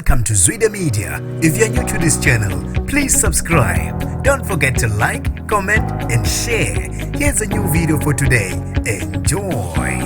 Welcome to Zwida Media. If you're new to this channel, please subscribe. Don't forget to like, comment and share. Here's a new video for today. Enjoy.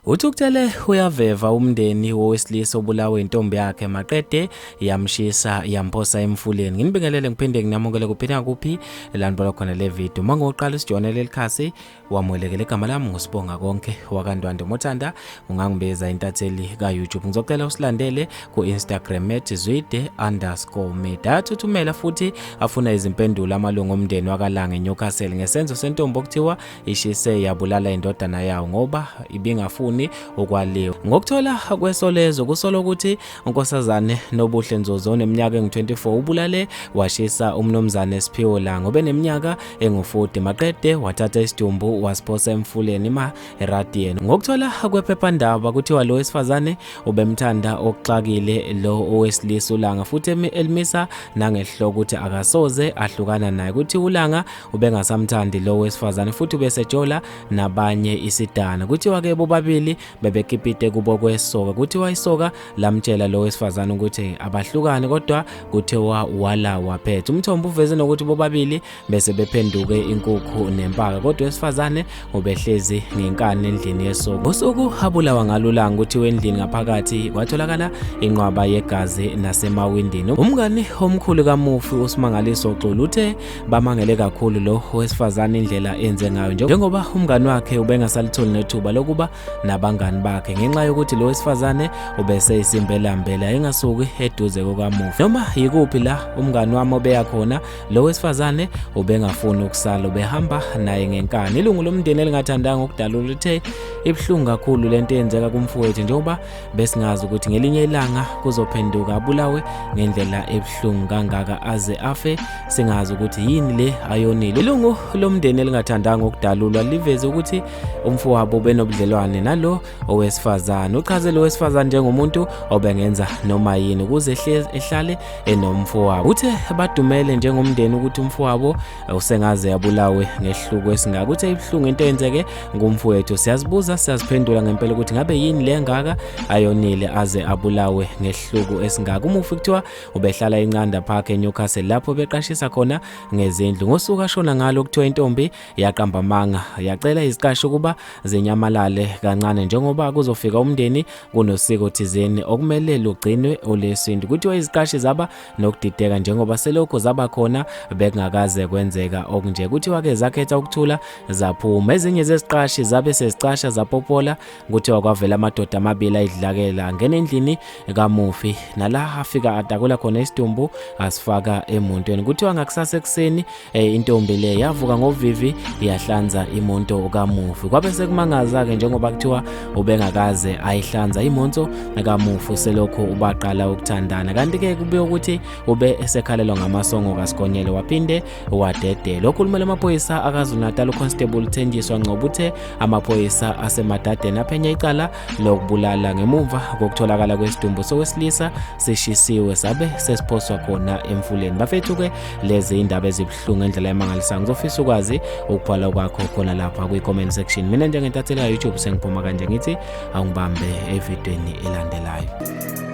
Uthukuthele uyaveva umndeni wowesilisa obulawe intombi yakhe maqede yamshisa yamphosa emfuleni. Nginibingelele ngiphinde nginamukele kuphina kuphi elandibala khona le video. Mangoqala isijonele elikhasi wamwelekele igama lami ngusibonga konke wakandwande Mothanda. Ungangibeza intatheli ka YouTube. Ngizocela usilandele ku Instagram @zwide_media. Thuthumela futhi afuna izimpendulo amalungu omndeni wakaLanga eNewcastle ngesenzo sentombi okuthiwa ishise yabulala indodana yawo ngoba ibingafuni ukwaliwa. Ngokuthola kwesolezo kusola ukuthi unkosazane Nobuhle Nzozo neminyaka engu-24 ubulale washisa umnomzane Siphiwo Langa obeneminyaka engu-40 maqede wathatha isidumbu wasiphosa emfuleni eradiyeni. Ngokuthola kwephephandaba kuthiwa lo wesifazane ubemthanda okuxakile lo owesilisa uLanga futhi elimisa nangehloko ukuthi akasoze ahlukana naye. Kuthi uLanga ubengasamthandi lo wesifazane futhi ubesejola nabanye isidana. Kuthiwa ke bobabili bebekipite kubo kwesoka. Kuthiwa isoka lamtshela lo wesifazane ukuthi abahlukane kodwa kuthiwa walawa phethe. Umthombo uveze nokuthi bobabili bese bephenduke inkukhu nempaka kodwa wesifazane ubehlezi ngenkani endlini yesoka. Usuku abulawa ngaluLanga kuthiwa endlini ngaphakathi kwatholakala inqwaba yegazi nasemawindini. Umngani omkhulu kamufi uSimangaliso Xulu uthe bamangele kakhulu lo wesifazane indlela enze ngayo njengoba umngani wakhe ubengasalitholi nethuba lokuba nabangani bakhe ngenxa yokuthi lo wesifazane ubese isimbelambela engasuki eduze kokamufi. Noma yikuphi la umngani wami obeya khona lo wesifazane ubengafuni ukusala ubehamba naye ngenkani. Ilungu lomndeni elingathandanga ukudalula lithe ibhlungu kakhulu lento eyenzeka kumfowethu njengoba besingazi ukuthi ngelinye ilanga kuzophenduka abulawe ngendlela ebhlungu kangaka aze afe singazi ukuthi yini le ayonile. Ilungu lomndeni elingathandanga ukudalulwa liveze ukuthi umfowabo benobudlelwane nalo owesifazane. Uchaze lo wesifazane njengomuntu obengenza noma yini ukuze ehlale enomfowabo. Uthe badumele njengomndeni ukuthi umfowabo usengaze yabulawe ngehluku esingaka. Uthe ibhlungu into eyenzeke ngumfowethu siyazibuza siyaziphendula ngempela ukuthi ngabe yini le ngaka ayonile aze abulawe ngehluku esingaka. Umufi kuthiwa ubehlala eNcanda Park eNewcastle lapho beqashisa khona ngezindlu. Ngosuku ashona ngalo kuthiwa intombi yaqamba amanga yacela iziqashi ukuba zinyamalale kancane njengoba kuzofika umndeni kunosiko thizeni okumele lugcinwe olesintu. Kuthiwa iziqashi zaba nokudideka njengoba selokho zaba khona bekungakaze kwenzeka okunje. Kuthiwa ke zakhetha ukuthula zaphuma. Ezinye zeziqashi zabe sezicasha zapopola. Kuthiwa kwavela amadoda amabili ayidlakela ngene endlini kamufi nala afika adakula khona isidumbu asifaka emontweni. Kuthiwa ngakusasa ekseni intombi le yavuka ngovivi yahlanza imonto kamufi. Kwabe sekumangaza ke njengoba kuthiwa ubengakaze ayihlanza imonto kamufi selokho ubaqala ukuthandana. Kanti ke kube ukuthi ube esekhalelwa ngamasongo kaSigonyela waphinde wadedela. Okhulumela amaphoyisa akaZulu-Natal uConstable Thenjiswa Ngcobo uthe amaphoyisa asemadadeni aphenya icala lokubulala ngemuva kokutholakala kwesidumbu sowesilisa sishisiwe sabe sesiphoswa khona emfuleni. Bafethu ke lezi indaba ezibhlungu endlela emangalisayo. Ngizofisa ukwazi ukubhala kwakho khona lapha kwi-comment section. Mina njengentatheli ka YouTube sengiphuma kanje ngithi awungibambe evidweni elandelayo.